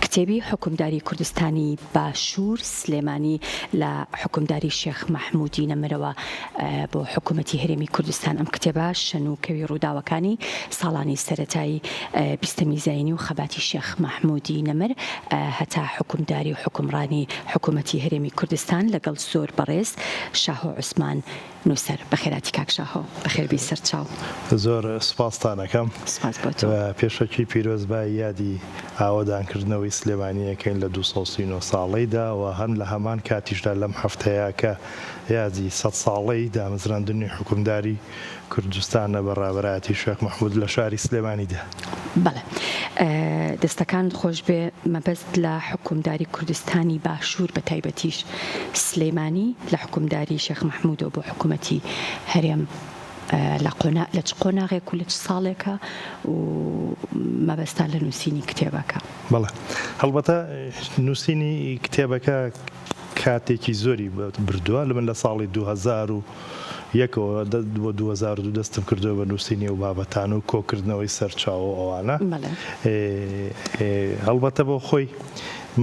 کتێبی حکومداری کوردستانی باشوور سلێمانی لە حکومداری شێخ مەحموودی نەمرەوە بۆ حکوومەتی هەرێمی کوردستان. ئەم کتێبە شەنوکەوی ڕووداوەکانی ساڵانی سەرەتایی بیستەمی زاینی و خەباتی شێخ مەحموودی نەمر هەتا حکومداری و حکومڕانی حکوومەتی هەرێمی کوردستان لەگەڵ زۆر بەڕێز شاهۆ عوسمان نووسەر. بەخێراتی کاک شاهۆ، بەخێربی سەرچاو. زۆر سپاستانەکەم. سپاس بۆ تۆ. پێشەکی پیرۆزبای یادی ئاوادانکردنەوەی سلێمانیەکەین لە 239 ساڵەیدا و هەم لە هەمان کاتیشدا لەم هەفتەیە کە یادی 100 ساڵەی دامەزراندنی حکومداری کوردستانە بە ڕابەرایەتی شێخ مەحموود لە شاری سلێمانیدا. بەڵێ، دەستەکان خۆش بێ. مەبەست لە حکومداری کوردستانی باشوور بە تایبەتیش سلێمانی لە حکومداری شێخ مەحموودەوە بۆ حکوومەتی هەرێم لە چ قۆناغێک و لە چ ساڵێکە و مەبەستا لە نووسینی کتێبەکە؟ بەڵێ، هەڵبەتە نووسینی کتێبەکە کاتێکی زۆری بردووە. لە من لە ساڵی 2001ەوە بۆ 2002 دەستم کردووە بە نووسینی و بابەتان و کۆکردنەوەی سەرچاوە ئەوانە. هەڵبەتە بۆ خۆی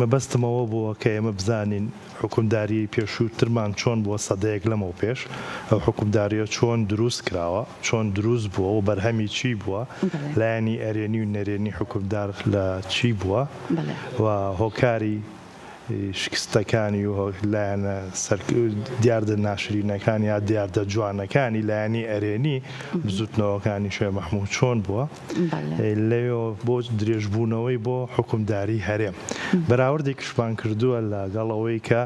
مەبەستمەوە بووە کە ئێمە بزانین حکومداری پێشووترمان چۆن بووە سەدەیەک لەمەوە پێش، ئەو حکومداریە چۆن دروست کراوە، چۆن دروست بووە و بەرهەمی چی بووە، لایەنی ئەرێنی و نەرێنی حکومدار لە چی بووە و هۆکاری شکستەکانی و لایەنە دیاردە ناشرینەکانی یا دیاردە جوانەکانی لایەنی ئەرێنی بزوتنەوەکانی شێخ مەحموود چۆن بووە لەوێ بۆ درێژبوونەوەی بۆ حکومداری هەرێم. بەراوردێکیشمان کردووە لەگەڵەوەی کە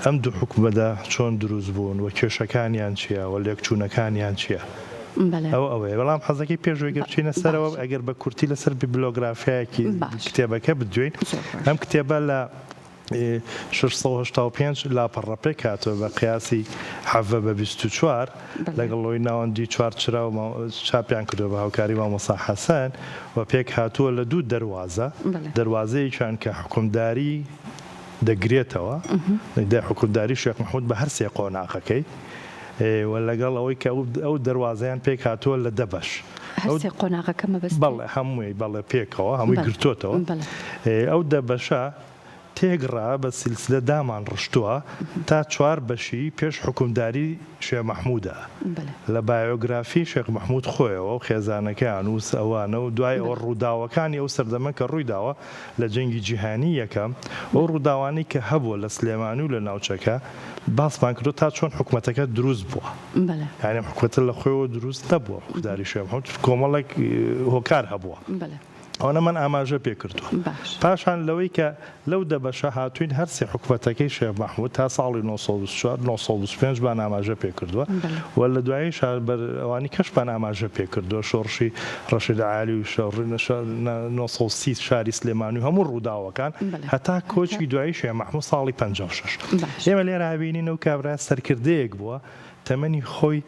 ئەم دوو حکومەدا چۆن دروست بوون و کێشەکانیان چییە و لێکچوونەکانیان چییە. ئەوەیە. بەڵام حەزەکەی پێشوەگەر بچینە سەرەوە ئەگەر بە کورتی لەسەر بیبلۆگرافیایەکی کتێبەکە بدوێین. ئەم کتێبە لە 685 لاپەڕەپێک هاتووە بە قیاسی 7/24 لەگەڵەوەی ناوەندی 4 چرا و چاپیان کردووە بە هاوکاری مامۆستا حەسەن و پێک هاتووە لە دوو دەروازە. دەروازەیەکیان کە حکومداری دەگرێتەوە، حکومداری شێخ مەحموود بە هەر سێ قۆناغەکەی و لەگەڵ ئەوەی کە ئەو دەواازەیان پێک هاتووە لە دەبەش. قۆناغەکە مەبەست بەڵێ هەمووی بەڵێ پێکەوە هەمووی گرتوتەوە. ئەو دەبەشە تێگڕا بە سیلسلە دامان ڕشتووە تا 4 بەشی پێش حکومداری شێخ مەحموودە. لە بایۆگرافی شێخ مەحموود خۆیەوە و خێزانەکەیان و ئەوانە و دوای ئەوە ڕووداوەکانی ئەو سەردەمە کە ڕوویداوە لە جەنگی جیهانی یەکەم، ئەو ڕووداوانی کە هەبووە لە سلێمانی و لە ناوچەکە باسمان کردو تا چۆن حکومەتەکە دروست بووە. یعنی حکومەتە لە خۆیەوە دروست نەبووە. حکومداری شێخ مەحموود کۆمەڵێک هۆکار هەبووە. ئەوە من ئاماژە پێ کردووە. پاشان لەوەی کە لەو دەبەشە هاتوین هەرسێ حکومەتەکەی شێخ مەحموود تا ساڵی 1925 بان ئاماژە پێ کردووە و لە دوایی ئەوانی کەشبان ئاماژە پێ کردووە. شۆڕشی ڕەشید عالی و 1930 شاری سلێمانی و هەموو ڕووداوەکان هەتا کۆچی دوایی شێخ مەحموود ساڵی 56. ئێمە لێرە هاوینین و کابرا سەرکردەیەک بووە تەمەنی خۆی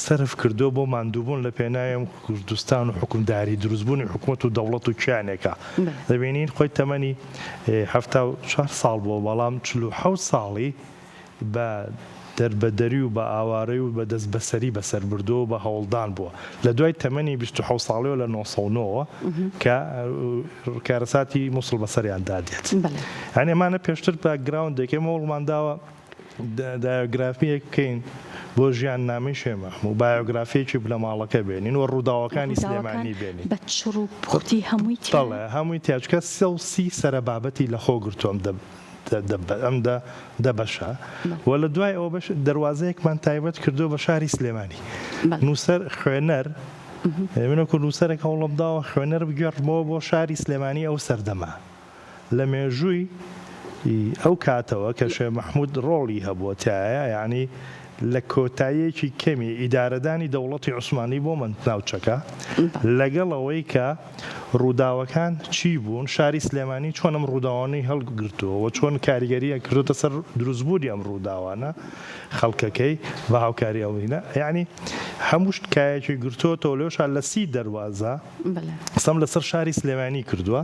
سرف کردو بۆ ماندووبوون لە پێناوی کوردستان و حکومداری دروستبوونی حکومەت و دەوڵەت و کیانێکە. دەبینین خۆی تەمەنی 74 ساڵ بووە، بەڵام 47 ساڵی بە دەربەدەری و بە ئاوارەی و بە دەست بەسەری بەسەر بردو و بە هەوڵدان بووە. لە دوای تەمەنی 27 ساڵیەوە لە 1990 کە کارەساتی مووسڵ بەسەریان دادێت. هەنێ ئەمانە پێشتر باکگراوندێکێمە وڵمانداوە دایۆگرافیەک بکەین بۆ ژیان نامی شێخ مەحموود، بایۆگرافیەکی بلە ماڵەکە بێنین و ڕووداوەکانی سلێمانی بێنین بە چڕ و پوختی هەمووی تیاچکە 30 سەرەبابەتی لە خۆ گرتووە ئەم دەبەشە و لە دوای ئەوە بەش دەواازەیەکمان تایبەت کردو بە شاری سلێمانی. نووسەر خوێنەر منەکو نووسەرێک هەوڵەمداوە خوێنەر بگەڕمەوە بۆ شاری سلێمانی ئەو سەردەما لە مێژووی ئەو کاتەوە کە شێخ مەحموود ڕۆڵی هەبووە تایە، یعنی لە کۆتاییەکی کەمی ئیدارەدانی دەوڵەتی عوسمانی بۆ من ناوچەکە لەگەڵ ئەوەی کە ڕووداوەکان چی بوون، شاری سلێمانی چۆن ئەم ڕووداوانەی هەڵگرتووە و چۆن کاریگەریە کردوتە سەر دروستبوونی ئەم ڕووداوانە خەڵکەکەی بە هاوکاری ئەوینە. یعنی هەموو شتکایەکی گرتووەتەوە لێوشان لە 30 دەروازە قسەم لەسەر شاری سلێمانی کردووە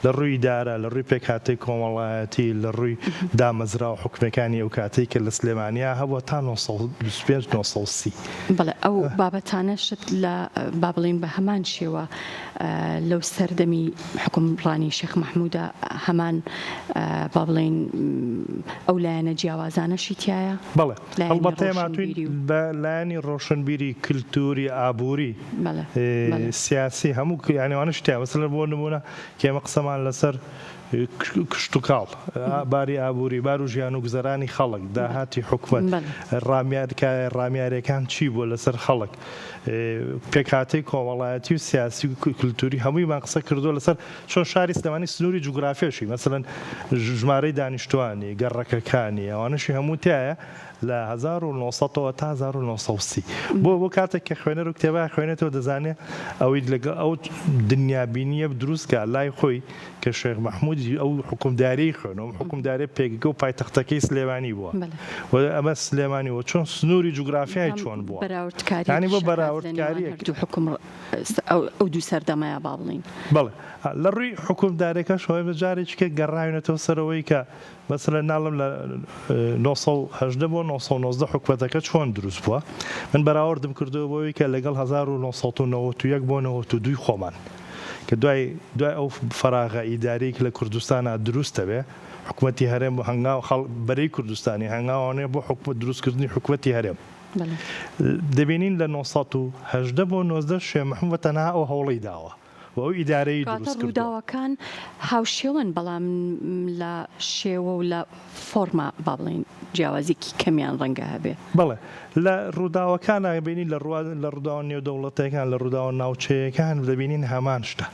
لە ڕووی دارە، لە ڕووی پێکهاتەی کۆمەڵایەتی، لە ڕووی دامەزرا و حکومەکانی ئەو کاتەی کە لە سلێمانیا هەبووە تا 1925-1930. بەڵێ ئەو بابەتانەشت لە با بڵین بە هەمان شێوە لەو سەردەمی حکومڕانی شێخ مححموودە هەمان با بڵێن ئەو لایەنە جیاوازانەشی تایە؟ بەڵێ هەڵبەتە ماتوین بە لایەنی ڕۆشنبیری کللتوری ئابووری سیاسی هەموو یانیوانش تیا مەسەلەن بۆ نمونە کێمە قسەمان لەسەر کشت و کاڵ باری ئابووری بار و ژیان و گوزەرانی خەڵک داهاتی حکومت ڕامیارەکان چی بووە لەسەر خەڵک پێکهاتەی کۆمەڵایەتی و سیاسی و کللتوری هەموویمان قسە کردو لەسەر چۆن شاری سلێمانی سنووری جوگرافیەشی مەسەلەن ژمارەی دانیشتوانی گەڕەکەکانی ئەوانشی هەموو تایە لە 1970 تا 1930 بۆ کاتێک کە خوێنەر و کتێبە خوێنێتەوە دەزانێت ئەوەی لەگەڵ ئەو دنیابینیە دروستکە لای خۆی کە شێخ مححموودی ئەو حکومداری خوێنەوە حکومداری پێگەکە و پایتەختەکەی سلێمانی بووە ئەمە سلێمانیەوە چۆن سنووری جوگرافیای چۆن بووە ینی بۆ بەراوردکاری ئەو دوو سەردەمایە با بڵین بەڵێ لە ڕووی حکومدارێکە شۆی بەجارێککە گەڕاوێنێتەوە سەرەوەی کە مەسەلەن ناڵم لە 1970 بۆ 1990 حکومەتەکە چۆن دروست بووە من بەراوردم کردووە بۆی کە لەگەڵ 1991 بۆ 92 خۆمان کە دوای ئەو فەراغە ئیدارێک لە کوردستانە دروستە بێ حکوومەتی هەرێم هەنگاو بەرەی کوردستانی هەنگاوانەیە بۆ حکومت دروستکردنی حکوومەتی هەرێم دەبینین لە 1970 بۆ 90 شێخ مححموود تەنها ئەو هەوڵەی داوە ئەو ئیدارەی دروست کردووە ڕووداوەکان هاوشێوەن بەڵام لە شێوە و لە فۆرما با بڵێن جیاوازێکی کەمیان ڕەنگە هەبێ بەڵێ لە ڕووداوەکان بینین لە ڕووداوە نێودەوڵەتەکان لە ڕووداوە ناوچەیەکان دەبینین هەمان شتە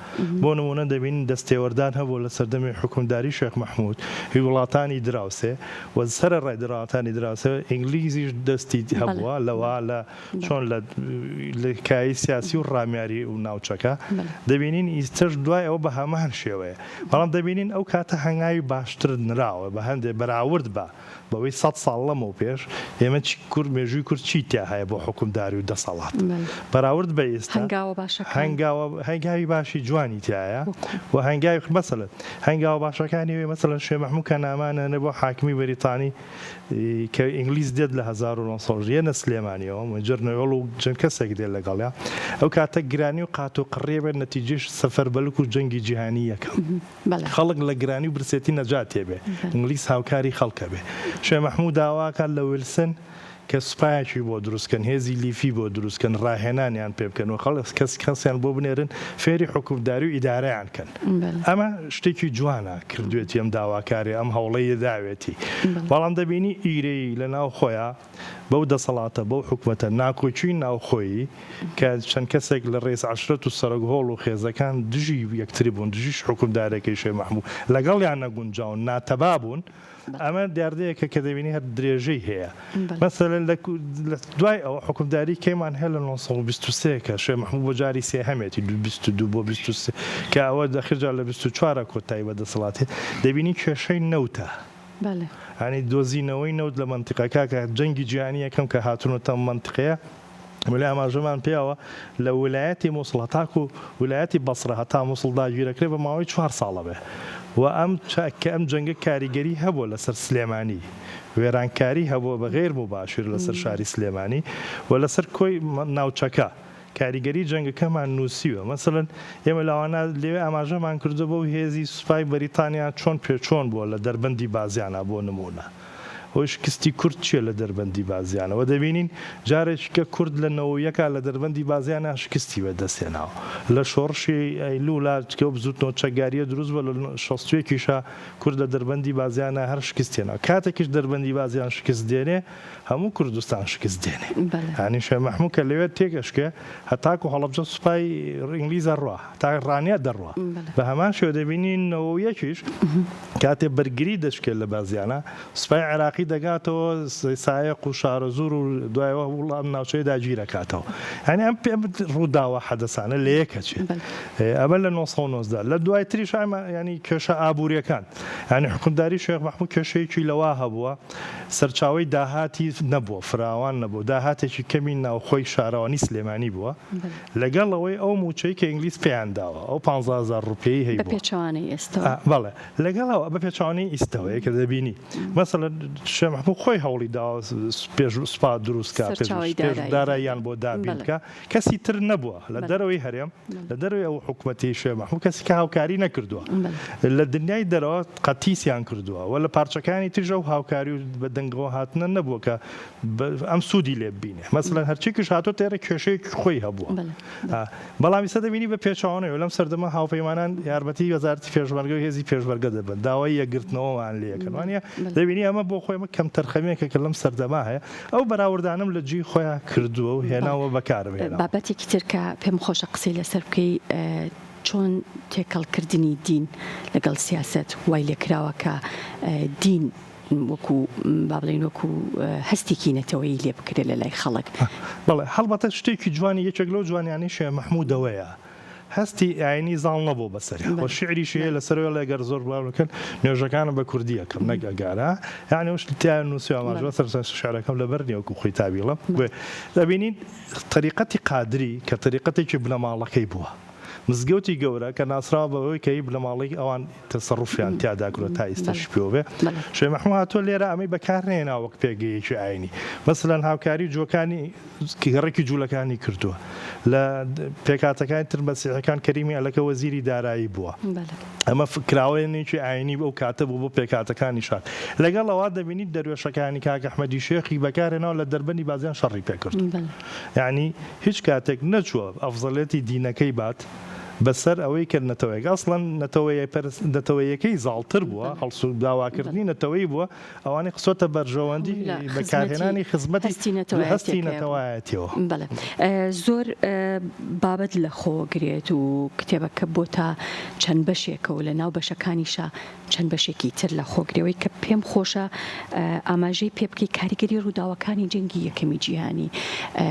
بۆ نمونە دەبینین دەستێوەردان هەبوو لە سەردەمی حکومداری شێخ مححموود هی وڵاتانی دراوسێ و سەرڕای وڵاتانی دراوسێ ئینگلیزیش دەستی هەبووە لەوە لە چۆن لە کایی سیاسی و ڕامیاری و ناوچەکە دەبینین ئیستەش دوای ئەو بە هەمان شێوەیە بەڵام دەبینین ئەو کاتە هەنگاوی باشتر نراوە بە هەندێک بەراورد بە بەوەی 100 ساڵ لەمەوە پێش ئێمە کورد مێژووی کورد چی تیا هەیە بۆ حکومداری و دەسەڵات بەراورد بە ئێستا هەنگاوی باشی جوانی تایە و هەنگاوی مەسەلەن هەنگاوە باشەکانی وێ مەسەلەن شێخ مححموود کە نامانە بۆ حاکمی بەریتانی کە ئینگلیز دێت لە 1970 سلێمانیەوە جەرنەوەڵ و چەند کەسێک دێت لەگەڵیا ئەو کاتە گرانی و قات و قڕێ بێت نەتیجەش سەفەربەلوک و جەنگی جیهانی یەکەم خەڵک لە گرانی و برسێتی نەجاتێ بێ ئینگلیز هاوکاری خەڵکە بێ شێخ مححموود داواکان لە ویلسن کە سوپایەکی بۆ دروستکەن هێزی لیفی بۆ دروستکەن ڕاهێنانیان پێ بکەن و خەڵک کەسیان بۆ بنێرن فێری حکومداری و ئیدارەیان کەن ئەمە شتێکی جوانە کردوێتی ئەم داواکاری ئەم هەوڵەیە داوێتی بەڵام دەبینی ئیرەی لە ناو خۆیان بەو دەسەڵاتە بەو حکومەتە ناکۆچووی ناوخۆیی کە چەند کەسێک لە ڕێز عەشرەت و سەرۆکهۆڵ و خێزەکان دژی یەکتری بوون دژیش حکومدارێکی شێخ مححموود لەگەڵیان نەگونجاون ناتەبا بوون ئەمە دیاردەیەکە کە دەبینی هەر درێژەی هەیە مەسەلەن لە دوای ئەوە حکومداری کەیمان هەیە لە 1923 کە شێخ مححموود بۆ جاری سێهەمێتی 22 بۆ 23 کە ئەوە دەخرجا لە 24 کۆتایی بەدەسەڵاتی دەبینی کێشەی نەوتە ینی دۆزینەوەی نەوت لە منتیقەکە کە جەنگی جیهانی یەکەم کە هاتوونەتە منتیقەیە ولی ئاماژەمان پێیەوە لە ویلایەتی مووسڵ تاک و ویلایەتی بەسڕە هەتا مووسڵ داگیرەکرێ بە ماوەی 4 ساڵە بێ و ئەم جەنگە کاریگەری هەبووە لەسەر سلێمانی وێرانکاری هەبووە بە غێر مباشر لەسەر شاری سلێمانی و لەسەر کۆی ناوچەکە کاریگەری جەنگەکەمان نووسیوە مەسەلەن ئێمە لەوانە لێوێ ئاماژەمان کردو بۆ هێزی سوپای بەریتانیا چۆن بووە لە دەربەندی بازیانە بۆ نمونە هۆی شکستی کورد چیە لە دەربەندی بازیانەوە دەبینین جارێککە کورد لە نەوەیەکە لە دەربەندی بازیانە شکستی بەدەستێناوە لە شۆڕشی ئەیلولاکە بزوتنەوە چەگاریە دروست بە لە 16کیشە کورد لە دەربەندی بازیانە هەر شکستێنەوە کاتێکیش دەربەندی بازیان شکست دێنێ هەموو کوردستان شکست دێنێ هەنی شێخ مححموود کە لەوێت تێگەشکێ هەتاکو هەڵەبجە سوپای ئینگلیزە ڕوا تا ڕانیا دەڕوا بە هەمان شێوە دەبینین نەوەیەکیش کاتێ بەرگری دەشکێت لە بازیانە سوپای عێراقی دەگاتەوە سایق و شارەزور و دوایەوە وڵام ناوچەی داگیرەکاتەوە هەنی ئەم پێ ڕووداوە حەدەسانە لە یەکەچێت ئەمە لە 1990 لە دوای تریش ینی کێشە ئابوووریەکان ینی حکومداری شێخ مححموود کێشەیەکی لەوا هەبووە سەرچاوی داهاتی نەبووە فراوان نەبوو داهاتێکی کەمی ناوخۆی شارەوانی سلێمانی بووە لەگەڵەوەی ئەو موچەی کە ئینگلیز پێیان داوە ئەو 500,000 ڕوپیەی هەیە بە پێچەوانەی ئێستا بەڵێ لەگەڵەوە بە پێچوانەی ئیستەوەیە کە دەبینی مەسەلەن شێخ محموود خۆی هەوڵی داوە پێش سوپا دروستکە داراییان بۆ دابینکە کەسی تر نەبووە لە دەرەوەی هەرێم لە دەروی ئەو حکوومەتی شێخ محموود کەسی کە هاوکاری نەکردووە لە دنیای دەرەوە قەتیسیان کردووە و لە پارچەکانی ترژە و هاوکاری و بە دەنگەوە هاتنە نەبووە کە ئەم سوودی لێ ببینێ مەسەلەن هەرچێکیش هاتۆ تێرە کێشەیەکی خۆی هەبووە بەڵام ئێستا دەبینی بە پێچەوانەوە لەم سەردەما هاوپەیمانان یارمەتی وەزارەتی پێشمەرگە و هێزی پێشمەرگە دەبن داوای یەکگرتنەوەوان لێکردن وانە دەبینی ئەمە بۆ خۆی کەم تەرخەمێکە کە لەم سەردەما هەیە ئەو بەراوردانم لە جێی خۆیان کردووە و هێناوە بەکاربێنەوە بابەتێکی تر کە پێم خۆشە قسەی لەسەر بکەی چۆن تێکەڵکردنی دین لەگەڵ سیاست وای لێکراوە کە دین وەکو با بڵێن وەکو هەستێکی نەتەوەی لێ بکرێت لە لای خەڵک بەڵێ هەڵبەتە شتێکی جوانی یەکێک لەو جوانیانی شێخ محموودەوەیە هەستی ئاینی زاڵ نەبوو بەسەری و شعری شێ لەسەرەوە لەگەر زۆر بڵاوکەن نوێژەکانم بە کوردیەکەم نەگەگارە یعنی وش تیان نووسی ئاماژوە سەر شعرەکەم لەبەر نیوەکو خۆی تابیڵم دەبینین طریقەتی قادری کە طریقەتێکی بنەماڵەکەی بووە مزگەوتی گەورە کە ناسراوە بەوەی کەی لە ماڵی ئەوان تەسەڕوفیان تیادا کرۆ تا ئێستاش پێوێ شێخ محموود هاتۆ لێرە ئەمەی بەکارهێنا وەک پێگەیەکی ئاینی مەسەلەن هاوکاری جوەکانی گەڕێکی جوولەکانی کردووە لە پێکاتەکانی تر مەسیحەکان کەریمی ئەلەکە وەزیری دارایی بووە ئەمە کراوەیەکی ئاینی بەو کاتە بوو بۆ پێکاتەکانی شار لەگەڵ ئەوە دەبینیت دەروێشەکانی کاک ئەحمەدی شێخی بەکارهێناوە لە دەربەندی بازیان شەڕی پێکرد یعنی هیچ کاتێک نەچووە ئەفزەڵێتی دینەکەی بات بەسەر ئەوەی کە نەتەوەیەک ئەسڵەن نەتەوەیەکەی زاڵتر بووە هەڵسو داواکردنی نەتەوەی بووە ئەوانەی قسۆتە بەرژەوەندی بەکارهێنانی خزمەتی هەستی نەتەوایەتیەوە زۆر بابەت لە خۆگرێت و کتێبەکە بۆ تا چەند بەشێکە و لە ناو بەشەکانیشە چەند بەشێکی تر لە خۆگرەوەی کە پێم خۆشە ئاماژەی پێ بکەی کاریگەری ڕووداوەکانی جەنگی یەکەمی جیهانی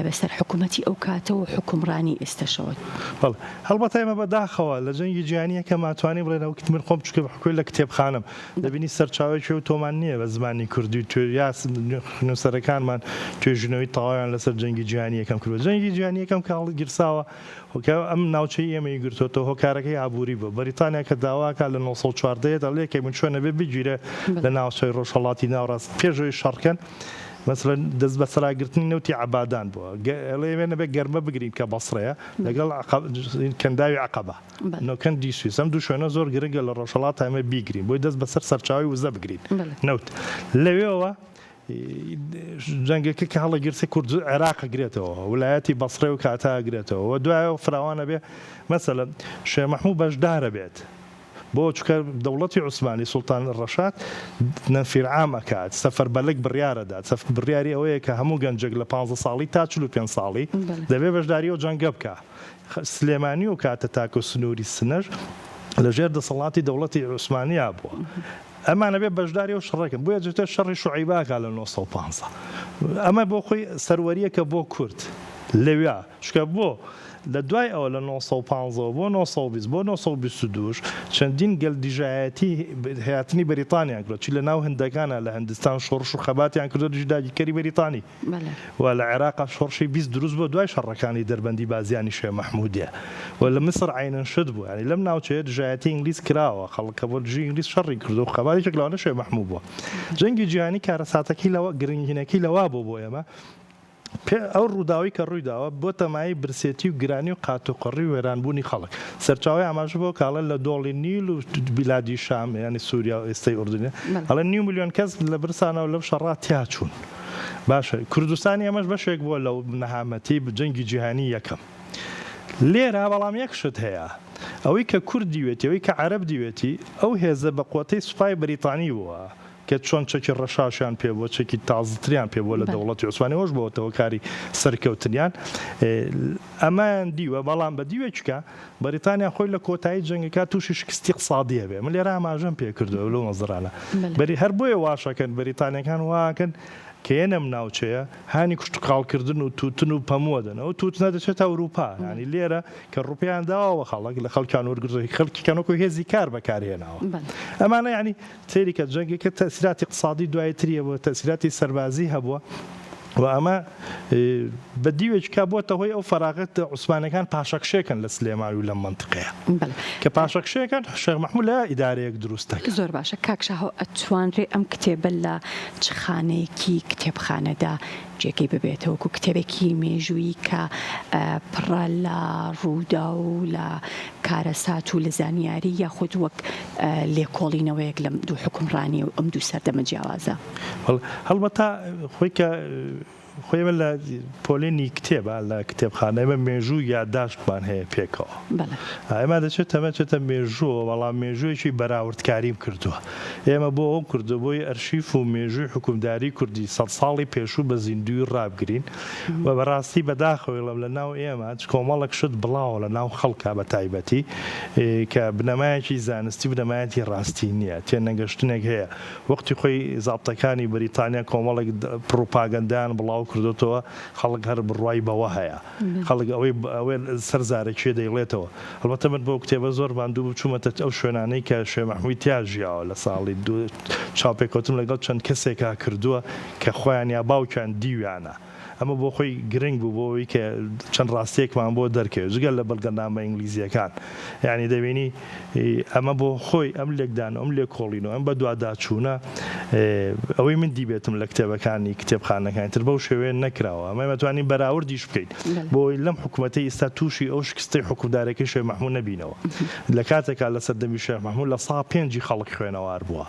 بەسەر حکوومەتی ئەو کاتەوە حکومڕانی ئێستاشەوە هەڵبەتە ئێمە بەداخەوە لە جەنگی جیهانیە کە ماتوانانی بڵێنەوە من خۆم چکە بحکوی لە کتێبخانم دەبینی سەرچاوێکی و تۆمان نییە بە زمانی کوردی توێ یا نووسەرەکانمان توێژنەوەی تەواویان لەسەر جەنگی جیهانی یەکەم کردوە جەنگی جیهانی یەکەم کە هەڵگیرساوە ئەم ناوچەی ئێمەی گرتوۆتەوە هۆکارەکەی ئابووری بوو بەریتانیا کە داواکە لە 1940 دەڵێکێ من چۆنە بێ بگیرە لە ناوچەی ڕۆژهەڵاتی ناوڕاست پێشەوەی شەڕکەن مثلا دەست بە سەراگرتنی نەوتی عەبادان بووە ئەڵێ بێ گەرمە بگرین کە بەسڕەیە لەگەڵ کەنداوی عەقەبە نۆکەندی سویس ئەم دوو شوێنە زۆر گرنگە لە ڕۆژهەڵات ئەمە بیگرین بۆی دەست بەسەر سەرچاوی وزە بگرین نەوت لەوێەوە جەنگێکی کە هەڵەگیرسی کورد عێراق گرێتەوە ویلایەتی بەسڕێ و کاتا گرێتەوە و دوایەوە فراوانە بێ مەسەلەن شێخ محموود بەشدارە بێت بۆ چکە دەوڵەتی عوسمانی سوڵتان ڕەشاد نەفیر عامەکات سەفەر بەلەک بڕیارەدات بڕیاری ئەوەیە کە هەموو گەنجێک لە 15 ساڵی تا 45 ساڵی دەبێ بەشداری و جەنگە بکە سلێمانی و کاتە تاکە و سنووری سنەر لەژێر دەسەڵاتی دەوڵەتی عوسمانیا بووە ئەمانە بێ بەشداری و شەڕەکەن بۆیە جێتە شەڕی شوعیباکە لە 1950 ئەمە بۆ خۆی سەروەریەکە بۆ کورد لەوێ چکە بۆ لە دوای ئەوە لە 1950 بۆ 1920 بۆ 1922 چەندین گەلدیژایەتی هەیەتنی بەریتانیان کرد چی لە ناو هەندەکانە لە هەندستان شۆڕش و خەباتیان کردو دژداگیکەری بەریتانی و لە عێراق شۆڕشی 20 دروست بۆ دوای شەڕەکانی دەربەندی بازیانی شێخ محموودیە و لە مسر عینەن شت بوو ینی لەم ناوچەیە دژایەتی ئینگلیز کراوە خەڵکە بۆ دژی ئینگلیز شەڕی کردو و خەباتێک لەوانە شێخ محموود بووە جەنگی جیهانی کارەساتەکەی لەوە گرنگینەکەی لەوا بوو بۆ ئێمە ئەو ڕووداوی کە ڕوویداوە بۆ تەمای برسێتی و گرانی و قاتوقڕی و وێرانبوونی خەڵک سەرچاوی ئاماژ بۆ کاڵە لە دۆڵی نیل و بیلادی شام ینی سووریا و ئێستای ئوردنە ئەڵێ 9 میلیۆن کەس لە برسانەوە لەو شەڕا تیا چوون باشە کوردستانی ئەمەش بەشێک بووە لەو نەهامەتی جەنگی جیهانی یەکەم لێرە بەڵام یەک شت هەیە ئەوەی کە کورد دیوێتی ئەوەی کە عەرەب دیوێتی ئەو هێزە بە قوتەی سوپای بەریتانی بووە کە چۆن چەکی ڕەشاشیان پێ بۆ چەکی تازتریان پێ بۆ لە دەوڵەتی عوسمانی هۆش بۆتەوە کاری سەرکەوتنیان ئەمان دیوە بەڵام بە دیوێککە بەریتانیا خۆی لە کۆتایی جەنگەکە تووشی شکستی اقتصادیە بێ من لێرە ئاماژەم پێ کردەوە لەو مەزرانە بەری هەر بۆیە واشەکەن بەریتانیەکان واکەن کە ئێنەم ناوچەیە هانی کوشت و کاڵکردن و تووتن و پەمووەدەنەوە تووتنە دەچێتە ئەوروپا ینی لێرە کە ڕوپیان داوە خەڵک لە خەڵکیان وەرگرتووی خەڵکیکەنەوەکو هێزی کار بەکارهێناوە ئەمانە ینی تێریکە جەنگێکە تەسیراتی اقتصادی دوایتریە بۆ تەسیراتی سەربازی هەبووە و ئەمە بەدیوێکا بۆتە هۆی ئەو فەراغەت عوسمانەکان پاشەکشێکن لە سلێمان و لە منطقەیە کە پاشەکشێکن شێخ مەحموود لە ئیدارەیەک دروستەکە. زۆر باشە کاک شاهۆ ئەتوانرێ ئەم کتێبە لە چ خانەیەکی کتێبخانەدا جێگەی ببێتەوە وەکو کتێبێکی مێژووی کە پڕە لە ڕوودا و لە کارەسات و لە زانیاری یاخود وەک لێکۆڵینەوەیەک لەم دوو حکومڕانی و ئەم دوو سەردەمە جیاوازە. هەڵبەتە خۆی من لە پۆلێنی کتێبە لە کتێبخانەیمە مێژوو یادداشتمان هەیە پێکەوە ئێمە دەچێت ئەمەچێتە مێژووە بەڵام مێژوویەکی بەراوردکاریم کردووە. ئێمە بۆ ئەو کردبووی ئەرشیف و مێژووی حکومداری کوردی 100 ساڵی پێشوو بە زیندوی ڕابگرین و بەڕاستی بەداخەوەی لە ناو ئێمە کۆمەڵک شت بڵاوە لە ناو خەڵکا بە تایبەتی کە بنەمایەکی زانستی بنەمایەتی ڕاستی نییە تێنەگەشتنێک هەیە. وەختی خۆی زابطەکانی بەریتانیا کۆمەڵێک پرۆپاگەندایان بڵاو کردوتەوە خەڵک هەر بڕوای بەوە هەیە خەڵک ئەوەی سەرزارێکێ دەیڵێتەوە. هەڵبەتە من بۆ کتێبە زۆر ماندوو بچوومەتە ئەو شوێنانەی کە شێخ مەحموود تیا ژیاوە لە ساڵی چاپێکوتم لەگەڵ چەند کەسێکا کردووە کە خۆیان یا باوکیان دیویانە. ئەمە بۆ خۆی گرنگ بوو بۆەوەی کە چەند ڕاستێکمان بۆ دەرکەوێت جگەل لە بەڵگەنامە ئینگلیزیەکان یعنی دەبینی ئەمە بۆ خۆی ئەم لێکدان ئەم لێکۆڵینەوە ئەم بە دوواداچوونە ئەوەی من دیبێتم لە کتێبەکانی کتێبخانەکانی تر بەو شێوەیە نەکراوە ئەمە مەتوانین بەراوردیش بکەین بۆی لەم حکوومەتەی ئێستا تووشی ئەو شکستەی حکومدارەکەی شێخ مەحموود نەبینەوە لە کاتێکا لە سەردەمی شێخ مەحموود لە 105 خەڵک خوێنەوار بووە.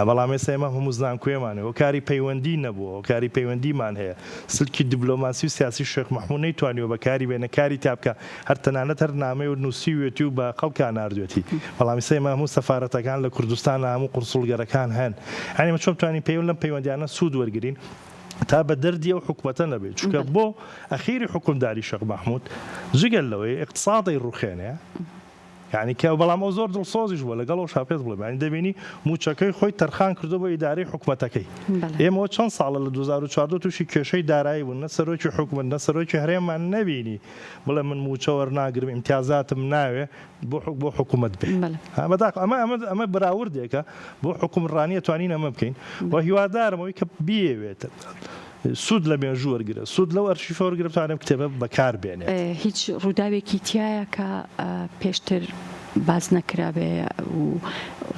بەڵام ئێستا ئێمە هەموو زانکۆیەمانێ و کاری پەیوەندی نەبووە و کاری پەیوەندیمان هەیە سلکی دیبلۆماسی و سیاسی شێخ مەحموود نەیتوانیوە بەکاری بێنە کاری تابکە هەر تەنانەت هەر نامەی و نووسیوێتی و بە خەڵکان ناردوێتی. بەڵام ئێستا ئێمە هەموو سەفارەتەکان لە کوردستان هەموو قورسڵگەرەکان هەن ئەمە چۆن توانین پەیوەند لەم پەیوەندیانە سوود وەرگرین تا بە دەردی ئەو حکوومەتە نەبێت چونکە بۆ ئەخیری حکومداری شێخ مەحموود جگەل لەوەی اقتصادی ڕوخێنەیە یعنی کە بەڵام ئەو زۆر دڵسۆزیش بووە لەگەڵ ئەو شاپێت بڵێ ینی دەبینی موچەکەی خۆی تەرخان کردو بۆ ئیدارەی حکوومەتەکەی. ئێمەوە چەند ساڵە لە 2014 تووشی کێشەی دارایی بوون نە سەرۆکی حکوومەت نە سەرۆکی هەرێممان نەبینی بڵێ من موچە وەرناگرم ئیمتیازاتم ناوێ بۆ حکوومەت بێ ئەمە بەراوردێکە بۆ حکومڕانی توانین ئەمە بکەین بۆ هیوادارمەوەی کە بیەوێتە سوود لە مێژوو وەرگرە سوود لەو ئەرشیفە وەرگرە بتوانێت کتێبە بەکار بێنێت. هیچ ڕووداوێکی تایە کە پێشتر باز نەکرابێ و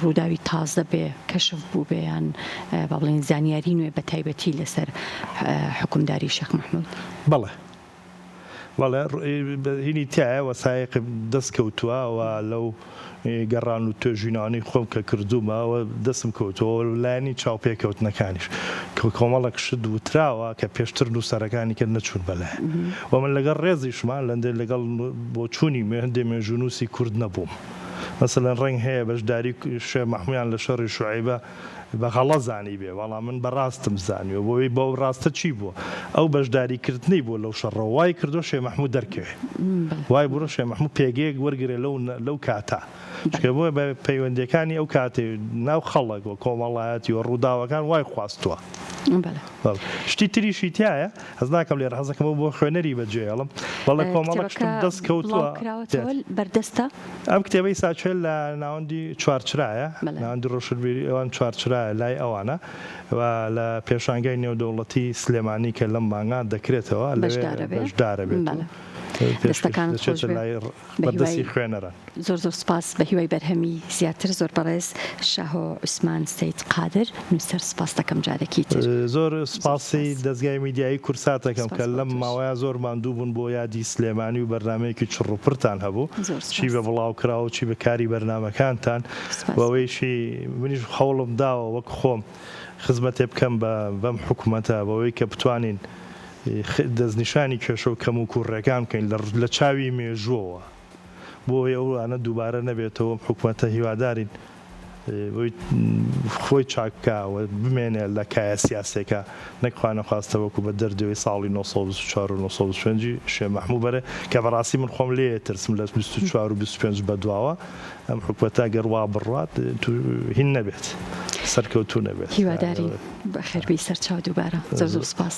ڕووداوی تازە بێ کەشف بوو بێیان با بڵێن زانیاری نوێ بە تایبەتی لەسەر حکومداری شێخ مەحموود؟ بەڵێ هینی تایە وەسایق دەستکەوتووە و لەو گەڕان و توێژینانی خۆم کە کردومەوە دەستم کەوتەوە لایانی چاوپێکەوتنەکانیش کۆمەڵک شت وتراوە کە پێشتر نووسەرەکانی کرد نەچوون بەلای و من لەگەڵ ڕێزیشمان لەندێ لەگەڵ بۆ چوونی هەندێ مێژونووسی کورد نەبووم مەسەلەن ڕنگ هەیە بەشداری شێخ مەحموودیان لە شەڕی شوعەیبە بەغەڵە زانی بێ وەڵام من بەڕاستم زانیوە بۆی بەو ڕاستە چی بووە ئەو بەشداریکردنی بوو لەو شەڕە وای کردو شێخ مەحموود دەرکەوێ وای بوو شێخ مەحموود پێگەیەک وەرگێ لەو کاتە چکە بۆ بە پەیوەندیەکانی ئەو کاتێ ناو خەڵک و کۆمەڵایەتی و ڕووداوەکان وای خواستووە. شتی تریشی تایە هەز ناکەم لێرە حەزەکەمەوە بۆ خوێنەری بەجێڵم بەڵێ کۆمەڵک دەست کەوتووە بەردەستە ئەم کتێبەی ساچێل لە ناوەندی چوارچرایە ناوەندی ڕۆشنبیری ئەوان چوارچرایە لای ئەوانە و لە پێشانگای نێودەوڵەتی سلێمانی کە لەم مانگا دەکرێتەوە بەشدارە بێت. دەستەکان بەردەستی خوێنەرە. زۆر سپاس بە هیوای بەرهەمی زیاتر زۆر بەڕێز شاهۆ عوسمان سەید قادر نووسەر سپاس دەکەم جارێکی تر. زۆر سپاسی دەستگای میدیایی کورسات دەکەم کە لەم ماوەیە زۆر ماندوو بوون بۆ یادی سلێمانی و بەرنمەیەکی چڕوپڕتان هەبوو چی بە بڵاو کراوە چی بەکاری بەرنمەکانتان بەوەیشی منیش خەوڵم داوە وەک خۆم خزمەتێ بکەم بەم حکوومەتە بەوەی کە بتوانین دەستنیشانی کێشە و کەم و کوڕەکان بکەین لە چاوی مێژووەوە بۆ ئەوانە دووبارە نەبێتەوە حکوومەتە هیوادارین خۆی چاککەوە بمێنێ لە کایە سیاسێکە نەکخواانە خواستەوەکو بە دەردەوەی ساڵی 1924 و 1925 شێخ مەحموود بەرێ کە بەڕاستی من خۆم لێ ترسم لە 24 و 25 بەدواوە ئەم حکوومەتە گەڕوا بڕات هین نەبێت سەرکەوتوو نەبێت هیواداری بە خێربی سەرچاو دووبارە زۆر سپاس.